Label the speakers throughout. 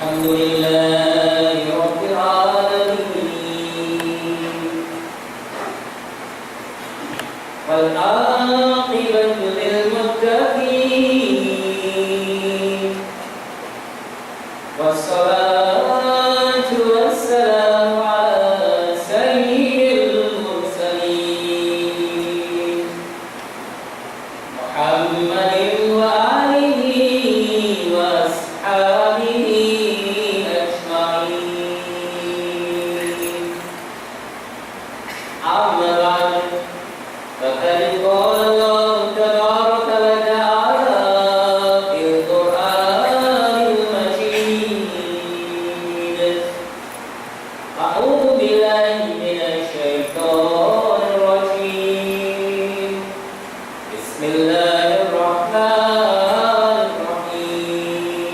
Speaker 1: الحمد لله رب العالمين والعاقبة للمتقين والصلاة والسلام على سيد المرسلين محمد وآله وأصحابه أجمعين أما بعد فقد قال الله تبارك وتعالى في القرآن المجيد أعوذ بالله من الشيطان الرجيم بسم الله الرحمن الرحيم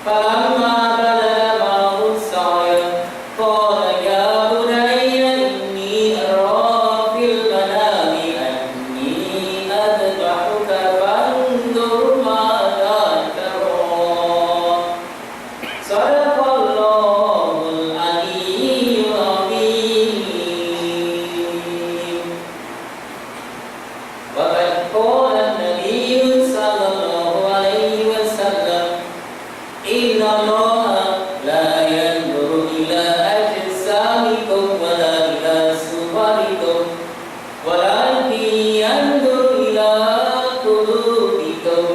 Speaker 1: فلما بلغ معه السعي قال يا بني إني أرى في المنام أني أذبحك فانظر ماذا ترى صدق الله العلي العظيم وقد قال النبي صلى الله عليه وسلم إن الله لا ينظر إلى أجسامكم ولا إلى صوركم ولكن ينظر إلى قلوبكم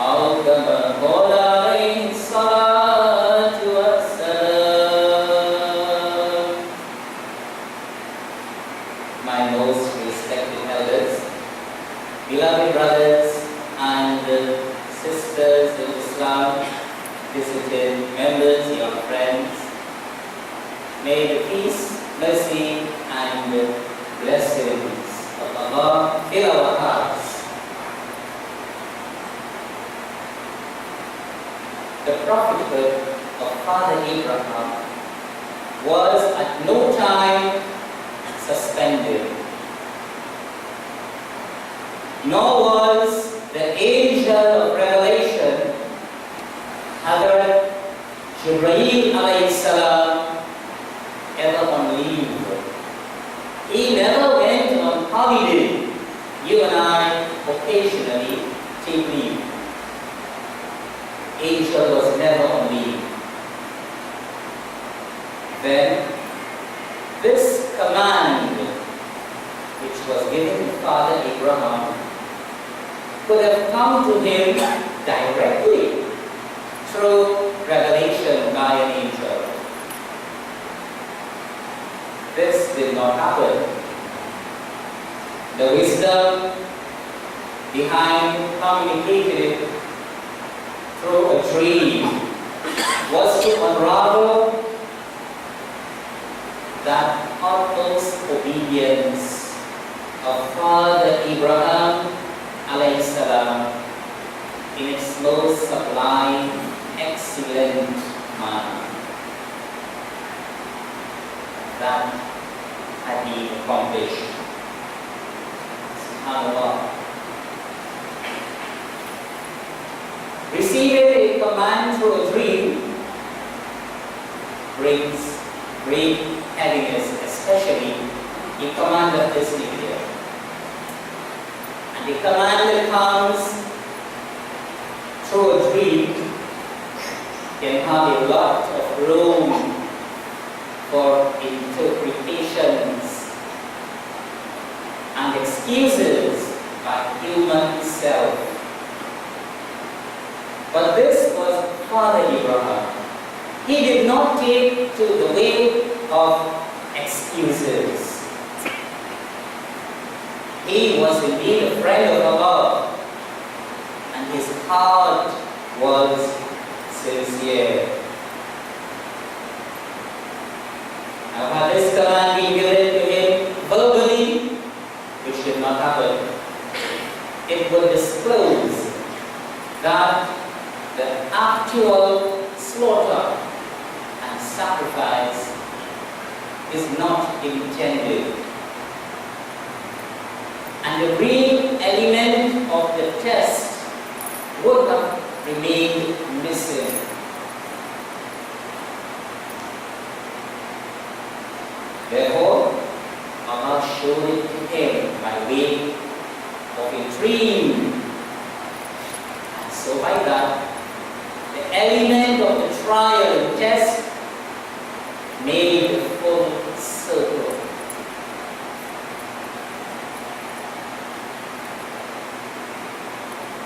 Speaker 1: أو كما قال عليه الصلاة والسلام. My most respected elders, beloved brothers and sisters in Islam, visited members, your friends, may the peace, mercy, and blessings of Allah fill our hearts. The prophethood of Father Abraham was at no time suspended, nor was the angel of revelation, Hazrat Jibreel alayhi salam, ever on leave. He never went on holiday. You and I occasionally take leave. Angel was never on leave. Then this command, which was given to Father Abraham, could have come to him directly through revelation by an angel. This did not happen. The wisdom behind communicating it through a dream was to unravel that utmost obedience of Father Abraham alayhi salam in its most sublime, excellent manner that had been accomplished. SubhanAllah. Receiving a command through a dream brings great heaviness, especially in command of this nature. And the command that comes through a dream can have a lot of room for interpretations and excuses by human self. But this was Father Abraham. He did not take to the way of excuses. He was indeed a friend of Allah, and his heart was sincere. Now, had this command been given to him verbally, which did not happen, it would disclose that the actual slaughter and sacrifice is not intended. And the real element of the test would have remained missing. Therefore, Allah showed it to him by way of a dream. And so by that, the element of the trial and test made a full circle.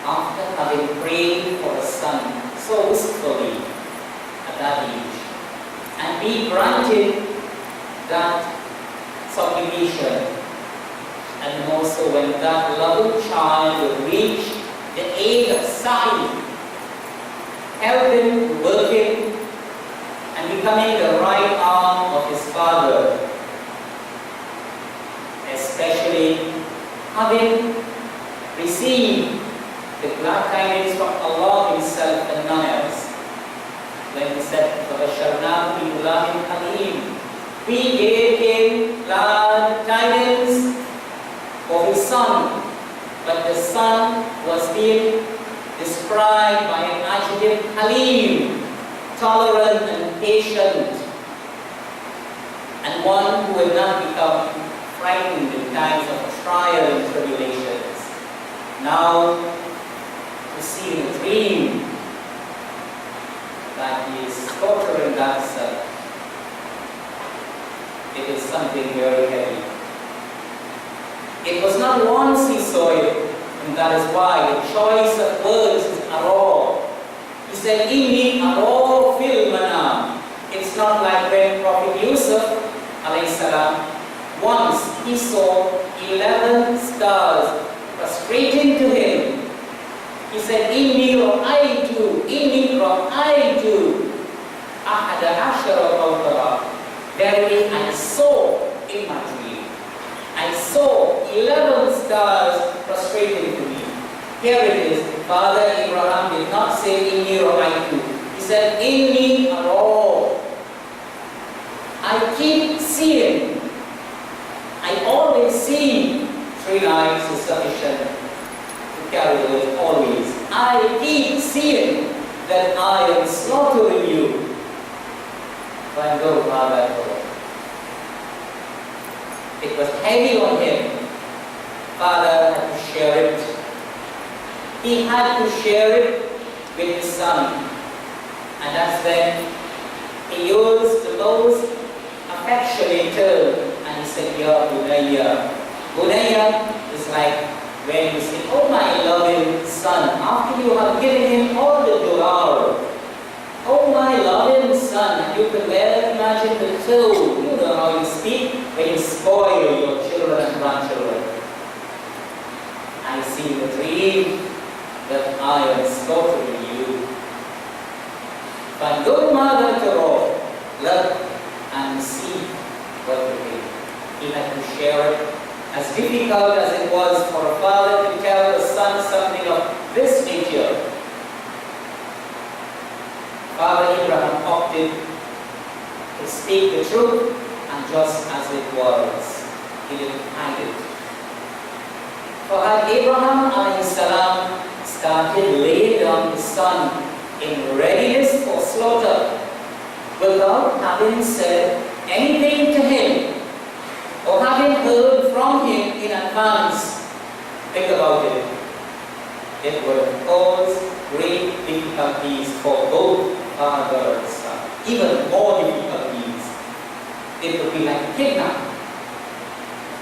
Speaker 1: After having prayed for a son so wistfully at that age, and be granted that supplication, and also when that loving child will reach the age of sight, helping, working, and becoming the right arm of his father, especially having received the glad tidings from Allah Himself and none else. When He said, فَبَشَّرْنَاهُ بِغُلَامٍ حَلِيمٍ, we gave him glad tidings for his son, but the son was being described by an adjective Halim, tolerant and patient, and one who will not become frightened in times of trial and tribulations. Now, to see in a dream that he is torturing that son, it is something very heavy. It was not once he saw it, and that is why the choice of words is arah. He said, Inni arah fil manam. It's not like when Prophet Yusuf alayhi salam, once he saw 11 stars prostrating to him. He said, Inni ra'aytu ahada ashara kawkaba. Verily, I saw in my dream, I saw 11 stars prostrating to me. Here it is. Father Abraham did not say, Inni ra'aytu. He said, Inni ara. I keep seeing. I always see. 3 nights is sufficient to carry the weight, always. I keep seeing that I am slaughtering you. When go Father, it was heavy on him. Father had to share it. He had to share it with his son. And that's when he used the most affectionate term. And he said, Ya Bunayya. Bunayya is like when you say, oh my loving son, after you have given him all the du'a. Oh my loving son, and you can well imagine the tone. You know how you speak when you spoil your children and grandchildren. I see the dream that I am slaughtering you. But good mother to all, look and see what to do. He had to share it. As difficult as it was for a father to tell a son something of this nature, Father Abraham opted to speak the truth, and just as it was, he didn't hide it. For had Abraham salam started laying down his son in readiness for slaughter, without having said anything to him, or having heard from him in advance, think about it. It would have caused great difficulties for both father and son. Even more difficulties. It would be like kidnap.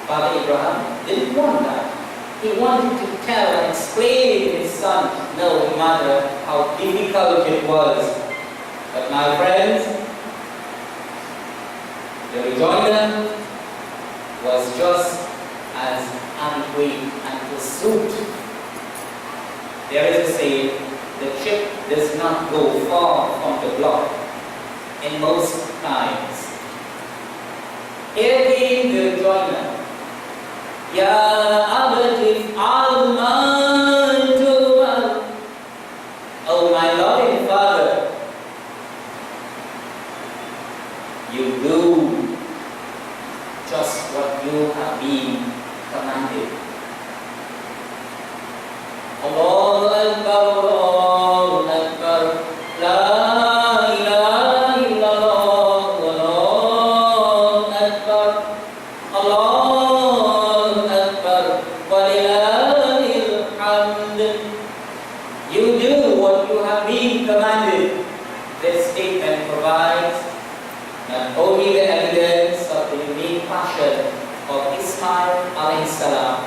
Speaker 1: Father Abraham didn't want that. He wanted to tell and explain to his son, no matter how difficult it was. But my friends, the rejoinder was just as adequate and pursuit. There is a saying, the chip does not go far from the block in most times. Here came the rejoinder. Ya abatif al-man tu'al. Oh my loving father, you do just what you have been commanded. Allahu Akbar. You do what you have been commanded. This statement provides not only the evidence of the unique passion of Ismail alayhi salam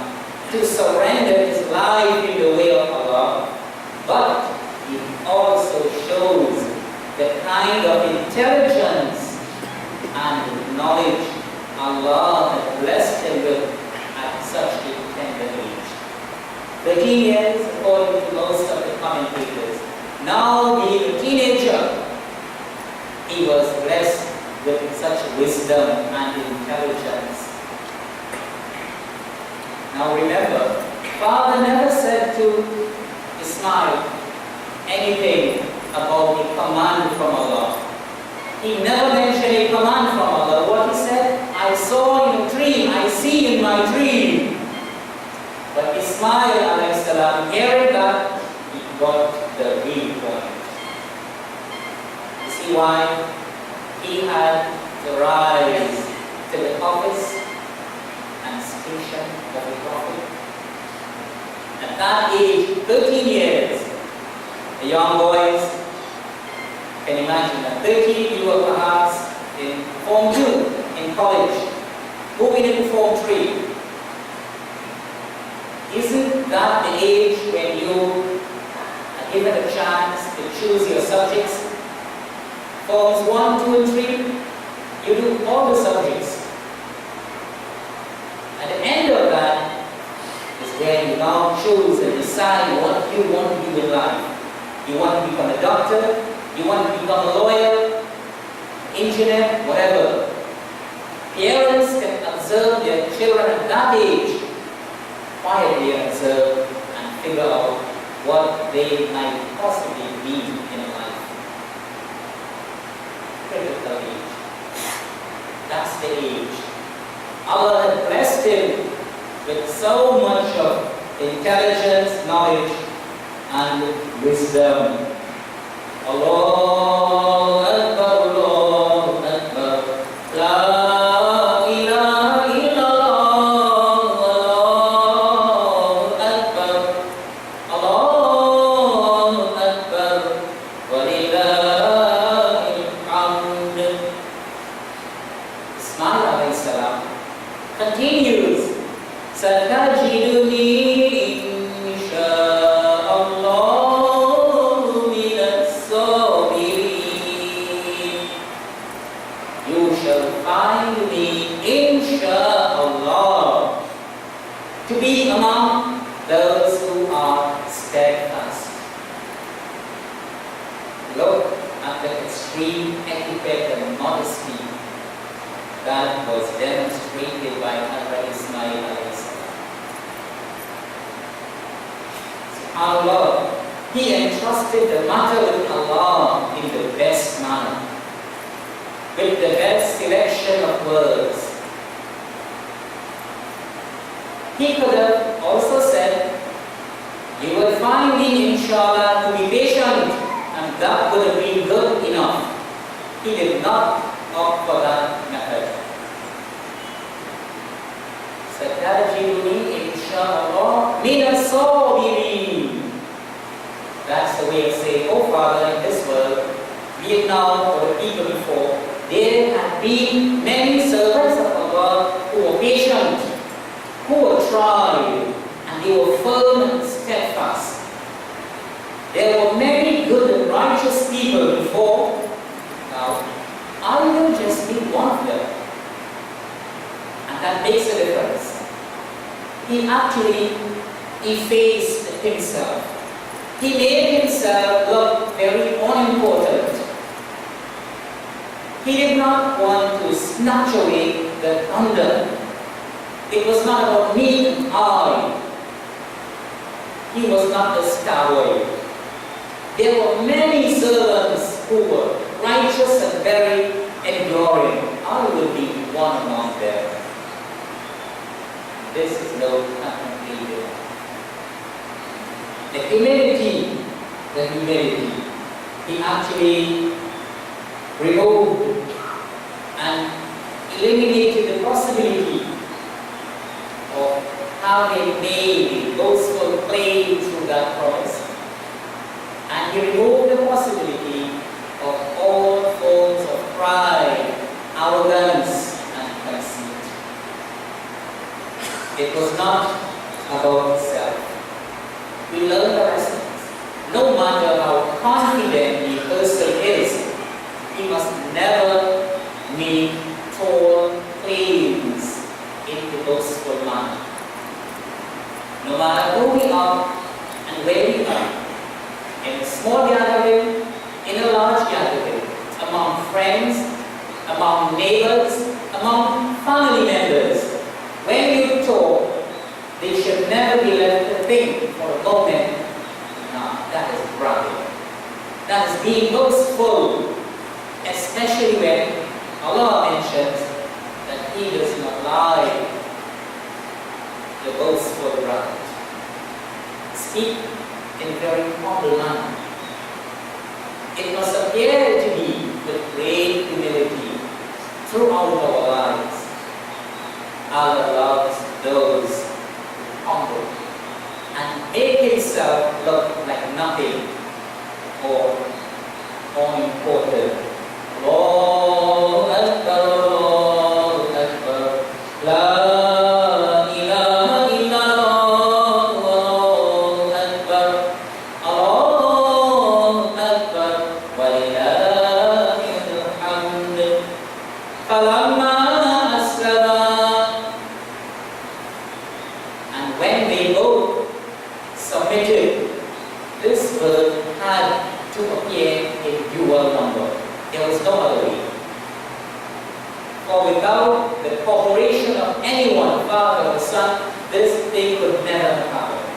Speaker 1: to surrender his life in the way of Allah, but it also shows the kind of intelligence and knowledge Allah had blessed him with at such a tender age. 13 years, according to most of the commentators. Now being a teenager, he was blessed with such wisdom and intelligence. Now remember, Father never said to Ismail anything about a command from Allah. He never mentioned a command from Allah. What he said, I saw in a dream, I see in my dream. But Ismail alayhi salam, hearing that, he got the real point. You see why? He had to rise to the office and station of a prophet. At that age, 13 years, the young boys can imagine at 13 you were perhaps in Form 2 in college, moving into Form 3. Isn't that the age when you are given a chance to choose your subjects? Forms 1, 2, and 3, you do all the subjects. At the end of that is where you now choose and decide what you want to do in life. You want to become a doctor, you want to become a lawyer, engineer, whatever. Parents can observe their children at that age, quietly observe and figure out what they might possibly be in life. Critical age. That's the age. Allah had blessed him with so much of intelligence, knowledge, and wisdom. Allahu Akbar, Allahu Akbar, La ilaha illallah, Allahu Akbar, Allahu Akbar, Walillahil hamd. Ismail alayhi salam continues, Satajiduni to be among those who are steadfast. Look at the extreme etiquette and modesty that was demonstrated by Hazrat Ismail alayhi salam. SubhanAllah, he entrusted the matter with Allah in the best manner, with the best selection of words. He could have also said, you will find me, inshallah, to be patient, and that would have been good enough. He did not opt for that method. Satajiduni, inshallah, min as-sabirin. That's the way of saying, oh Father, in this world, be it now or the people before, there have been many servants of Allah who were patient, who were tried, and they were firm and steadfast. There were many good and righteous people before. Now, I will just be one of them. And that makes a difference. He actually effaced himself. He made himself look very unimportant. He did not want to snatch away the thunder. It was not about me and I. He was not the star boy. There were many servants who were righteous and very enduring. I will be one among them. This is no contemplative. The humility, he actually removed and eliminated the possibility of having made a boastful claim through that promise. he removed the possibility of all forms of pride, arrogance, and conceit. It was not about self. We learn the lessons. No matter how confident the person is, he must never make tall claims in the boastful manner. No matter who we are and where we are, in a small gathering, in a large gathering, among friends, among neighbors, among family members, when you talk, they should never be left to think for a moment, "Nah, that is bragging. That is being boastful," especially when Allah mentions that He does not lie, the boastful braggart. Speak in a very humble manner. It must appear to be with great humility throughout our lives. Allah loves those who humble and make himself look like nothing or unimportant. Allahu Akbar, Allahu Akbar, La ilaha illallah, Allahu Akbar, Allahu Akbar, walillahil hamd. Falamma aslama, and when they both submitted, this word had to appear in dual number. There was no other way. For without the cooperation of anyone, Father or Son, this thing could never have happened.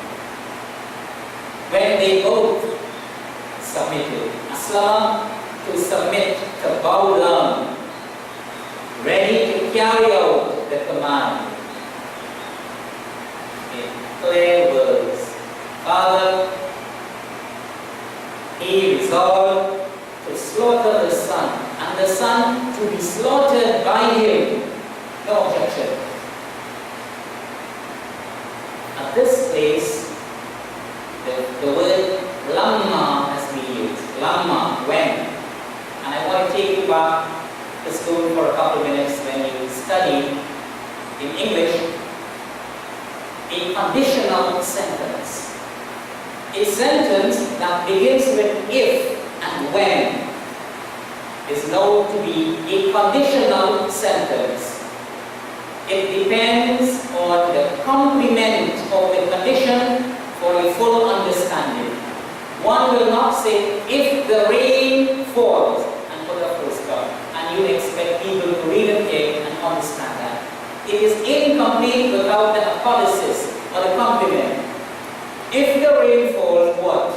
Speaker 1: When they both submitted, Aslam, to submit, to bow down, ready to carry out the command. In clear words, Father, he resolved to slaughter the son, and the son to be slaughtered by him. No objection. At this place, the word lamma has been used. Lamma, when. And I want to take you back to school for a couple of minutes when you study in English a conditional sentence. A sentence that begins with if and when is known to be a conditional sentence. It depends on the complement of the condition for a full understanding. One will not say, if the rain falls, and put a full stop, and you expect people to read it here and understand that. It is incomplete without the apodosis or the complement. If the rain falls, what?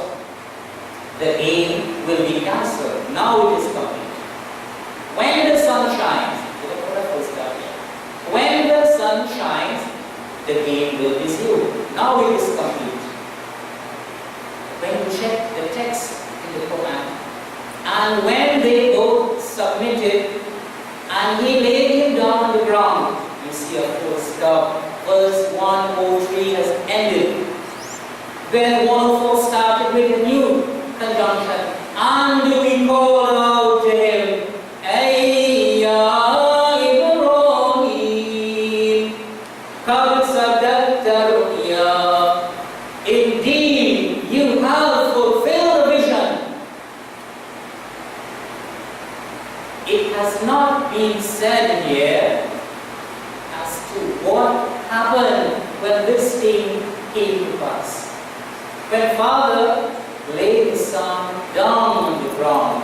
Speaker 1: The game will be cancelled. Now it is complete. When the sun shines, when the sun shines, the game will resume. Now it is complete. When you check the text in the Quran, and when they both submitted, and he laid him down on the ground, you see a full stop. Verse 103 has ended. Then 104 started with a new conjunction. And we call out to him, Ay ya Ibrahim, qad sadaqta ru'ya. Indeed, you have fulfilled the vision. It has not been said here as to what happened when this thing came to pass. When Father laid his son down on the ground,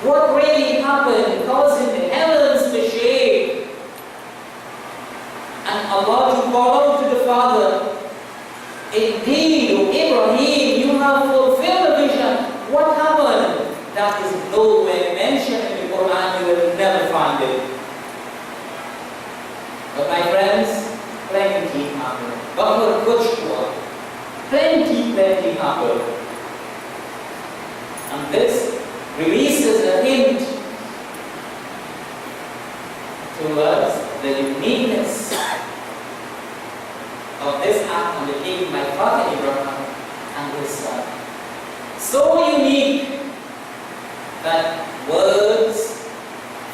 Speaker 1: what really happened causing the heavens to shake, and Allah to call out to the Father, indeed, O Ibrahim, you have fulfilled the vision. What happened? That is nowhere mentioned in the Quran. You will never find it. But my friends, plenty happened. But plenty happened. And this releases a hint towards the uniqueness of this act undertaken by Father Abraham and his son. so unique that words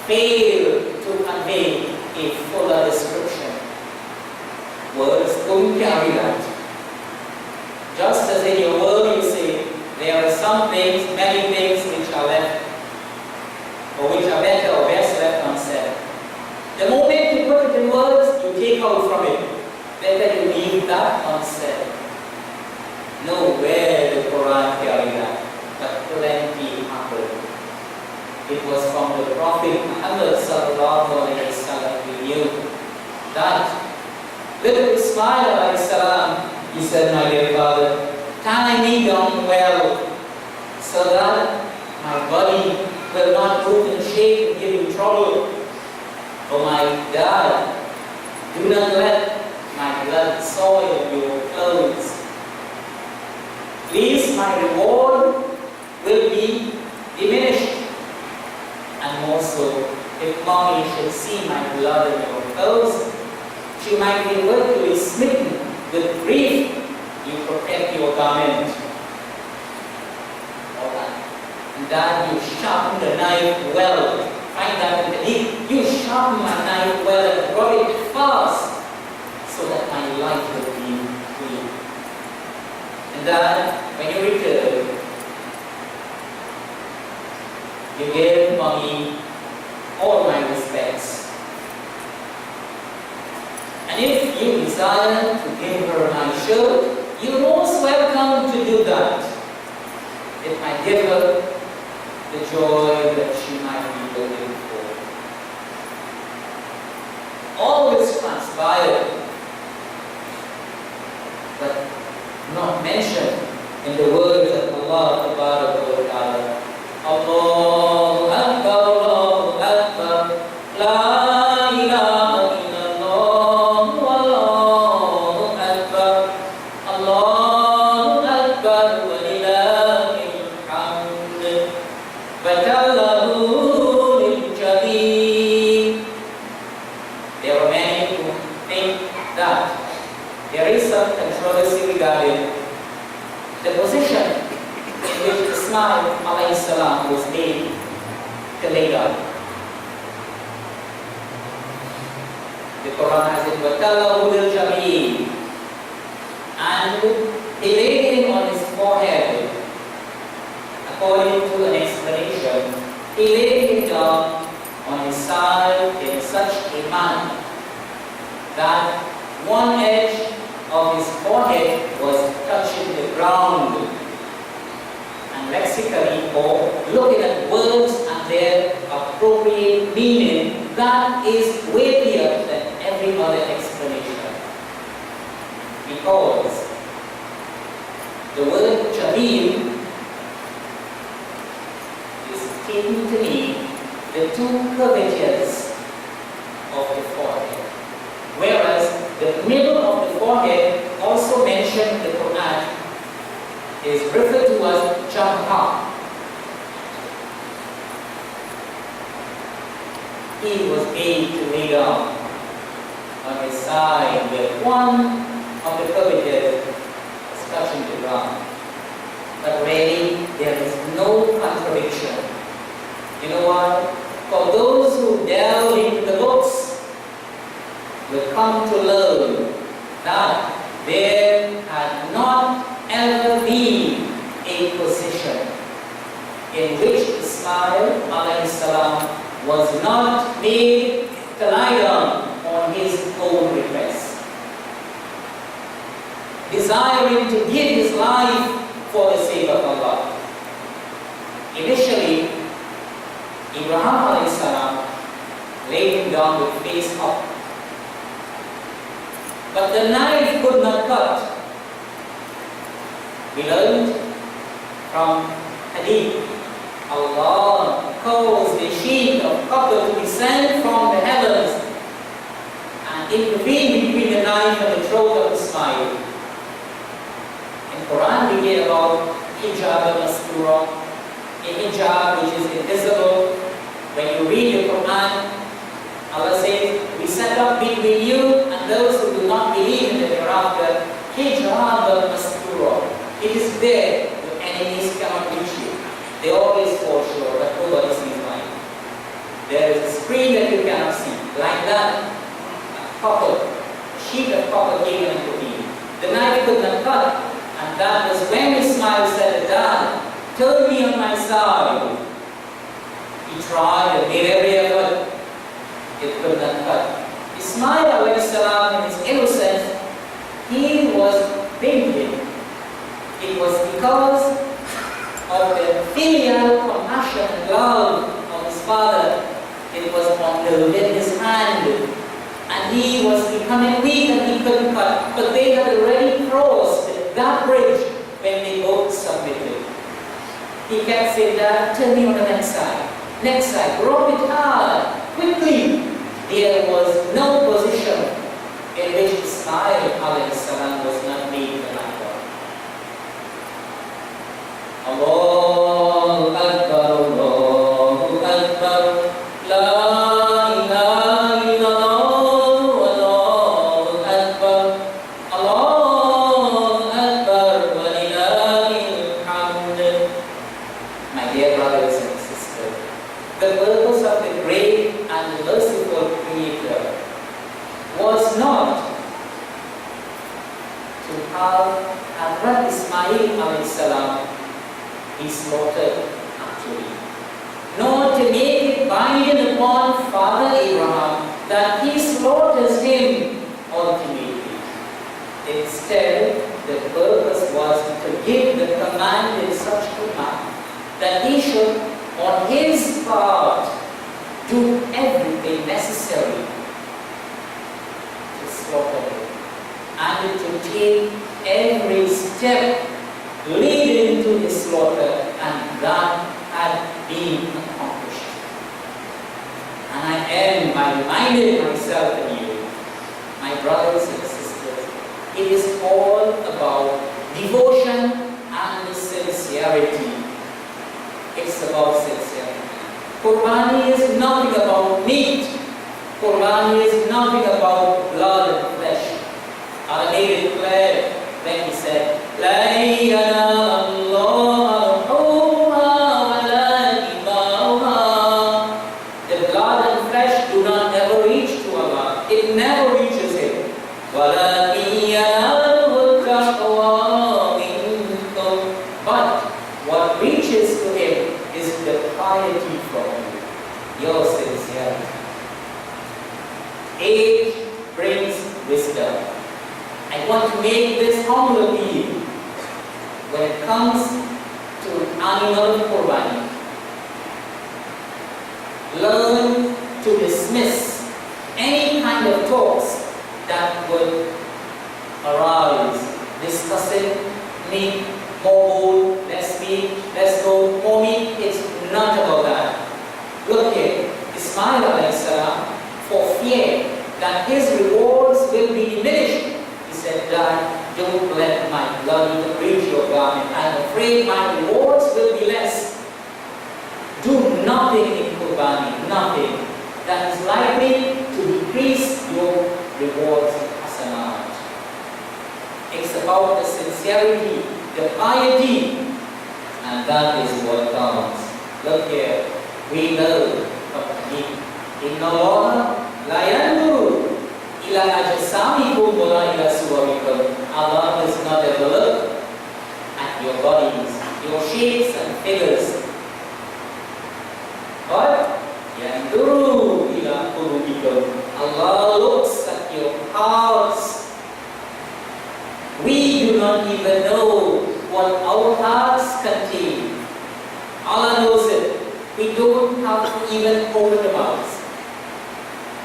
Speaker 1: fail to convey a fuller description. Words don't carry that. Just as in your world you say, there are some things, many things which are left, or which are better or best left unsaid. The moment you put it in words, you take out from it. Better you leave that unsaid. Nowhere the Quran carry that, but plenty happened. It was from the Prophet Muhammad sallallahu alayhi wa sallam we knew that little Ismail alayhi salam, he said, my dear father, tie me down well so that my body will not move and shake and give you trouble. Oh my dad, do not let my blood soil your clothes. Please, my reward will be diminished. And also, if mommy should see my blood in your clothes, she might be virtually smitten with grief. You protect your garment. Alright. And Dad, you sharpen the knife well. Find that in the deep. You sharpen my knife well and rub it fast so that my life will be free. And Dad, when you return, you gave mommy all my respects. And if you desire to give her my shirt, you're most welcome to do that. It might give her the joy that she might be looking for. All this transpired, but not mentioned in the words of Allah Tabaraka wa Ta'ala. Allahu Akbar, Allahu Akbar, La ilaha illallah, Allahu Akbar, Allahu Akbar, wa lillahil hamd, wa tallahu lil jabeen. There are many who think that there is some controversy regarding the position in which Ismail alayhi salam was made to lay down. The Quran has it, وَتَلَّهُ لِلْجَبِينَ, and he laid him on his forehead. According to an explanation, he laid him down on his side in such a manner that one edge of his forehead was touching the ground. And lexically, or looking at words and their appropriate meaning, that is weightier than every other explanation. Because the word Jamil is taken to mean the two curvatures of the forehead. Whereas the middle of the forehead, also mentioned in the Quran, is referred to as Jabha. He was made to lay down on his side where one of the curvatures was touching the ground. But really, there is no contradiction. You know what? For those who delve into the books, will come to learn that there had not ever been a position in which Ismail alayhi salam was not made to lie down on his own request, desiring to give his life for the sake of Allah. Initially, Ibrahim alayhi salam laid him down with face up. But the knife could not cut. We learned from Hadith, Allah caused a sheet of copper to descend from the heavens and intervene between the knife and the throat of Ismail. In Quran we read about hijab al-mastura, a hijab which is invisible. When you read the Quran, Allah says, we set up between you and those who do not believe in the hereafter, hijab al-mastura. It is there, your enemies cannot They always fall short, but nobody sees why. There is a screen that you cannot see. Like that, a sheet of copper came and put in. The knife could not cut, and that was when Ismail said, Dad, turn me on my side. He tried and made every effort. It could not cut. Ismail alayhi salam, in his innocence, he was thinking it was because of the filial compassion and love of his father. It was on his hand, and he was becoming weak and he couldn't cut. But they had already crossed that bridge when they both submitted. He kept saying, Dad, turn me on the next side, rub it hard, quickly. There was no position in which Ismail alayhi salam was not made the light of. Allahu Akbar, Allahu Akbar, La ilaha illallah, Allahu Akbar, Allahu Akbar, wa lillahil hamd. My dear brothers and sisters, the purpose of the great and merciful Creator was not to have Hazrat Ismail alayhi salam be slaughtered actually, nor to make it binding upon Father Abraham that he slaughters him ultimately. Instead, the purpose was to give the command in such a manner that he should, on his part, do everything necessary to slaughter him and to take every step leading to his slaughter, and that had been accomplished. And I end by reminding myself and you, my brothers and sisters, it is all about devotion and sincerity. It's about sincerity. Qurbani is nothing about meat. Qurbani is nothing about blood and flesh. Our Nabi declared when he said, La ilaha illallah wa la dima'uha. The blood and flesh do not ever reach to Allah. It never reaches Him. But what reaches to Him is the piety from you, your sincerity. Age brings wisdom. I want to make this humble appeal when it comes to animal qurbani. Learn to dismiss any kind of talks that would arise, discussing meat, more gold, less meat, less gold, more meat. It's not about that. Look here, Ismail alayhi salam, for fear that his rewards will be diminished, he said, Dad, don't let my blood even reach your garment. I'm afraid my rewards will be less. Do nothing in qurbani, nothing that is likely to decrease your rewards of hasanat. It's about the sincerity, the piety, and that is what counts. Look here, we know from the hadith, Inna Allah la yanzuru ila ajsamikum wa la ila suwarikum. Allah does not ever look at your bodies, your shapes and figures, but yanzuru ila qulubikum. Allah looks at your hearts. We do not even know what our hearts contain. Allah knows it. We don't have to even open the mouth.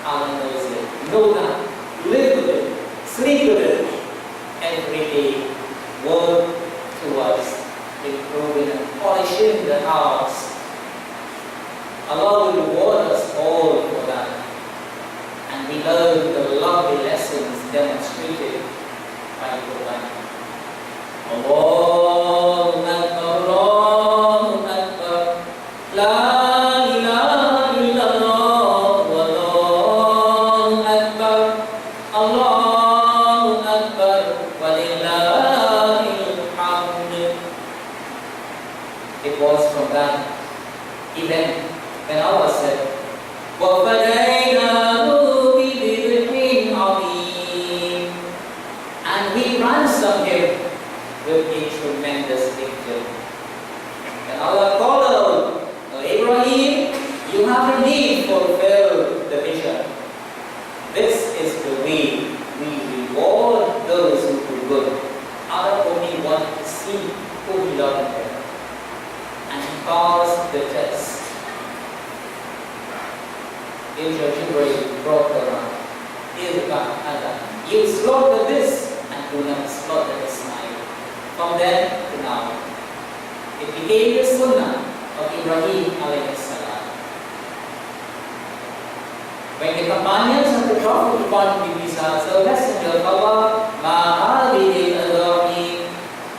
Speaker 1: Allah knows it. Know that. Live with it. Sleep with it. Every day, work towards improving and polishing the hearts. Allah will reward us all for that. And we learn the lovely lessons demonstrated by the Quran. Allahu Akbar, Allahu Akbar, La ilaha illallah, Allahu Akbar, Allahu Akbar, wa lillahil hamd. It was from that event when Allah said, وَفَدَيْنَاهُ بِذِبْحٍ عَظِيمٍ, and we ransomed him with a tremendous victory. And Allah called out, "O Ibrahim, you have indeed fulfilled the mission." This is the way we reward those who do good. Allah only wants to see who we love Him. And He calls the test. Jibreel brought the Quran. Eid-Ul-Adha. You slaughter this and do not slaughter Ismail. From then to now, it became the sunnah of Ibrahim alayhi salam. When the companions of the Prophet reported to Isa, the Messenger of Allah, Ma hadhihi al-adhahi,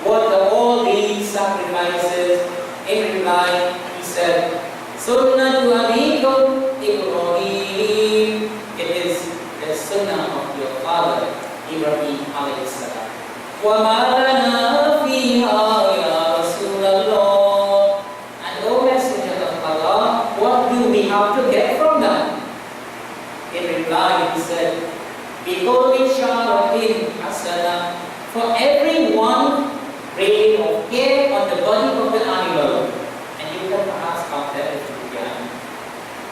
Speaker 1: what are all these sacrifices? In reply, he said, Sunnatu abikum Ibrahim. It is the sunnah of your father, Ibrahim alayhi salam. Wa ma lana fiha ya Rasulallah. And O Messenger of Allah, what do we have to get from that? In reply, he said, "Because sharatin hasana, for every one grain of hair on the body of the animal," and you can perhaps compare it to the animal.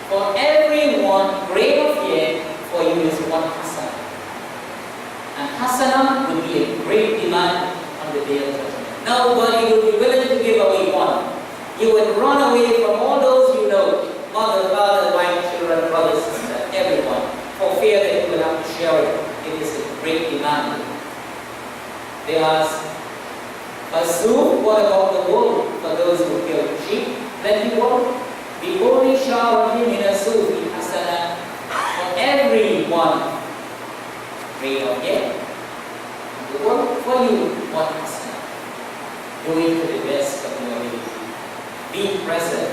Speaker 1: For every one grain of hair, for you is one hasana. And hasana would be a great demand on the day of judgment. Nobody would be willing to give away one. You would run away from all those you know, mother, father, wife, children, brothers, sisters, everyone, for fear that you will have to share it. It is a great demand. They ask, Asu, what about the wool for those who kill sheep? Let me walk. Before we shall him in a suit, hasana, for every one grain of hair. The work for you, one hasana. Do it to the best of your ability. Be present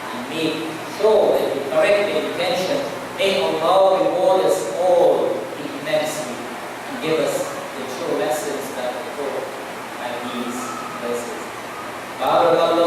Speaker 1: and make sure that you correct the intention. May Allah reward us all immensely and give us the true lessons that are taught by these verses. Barakallahu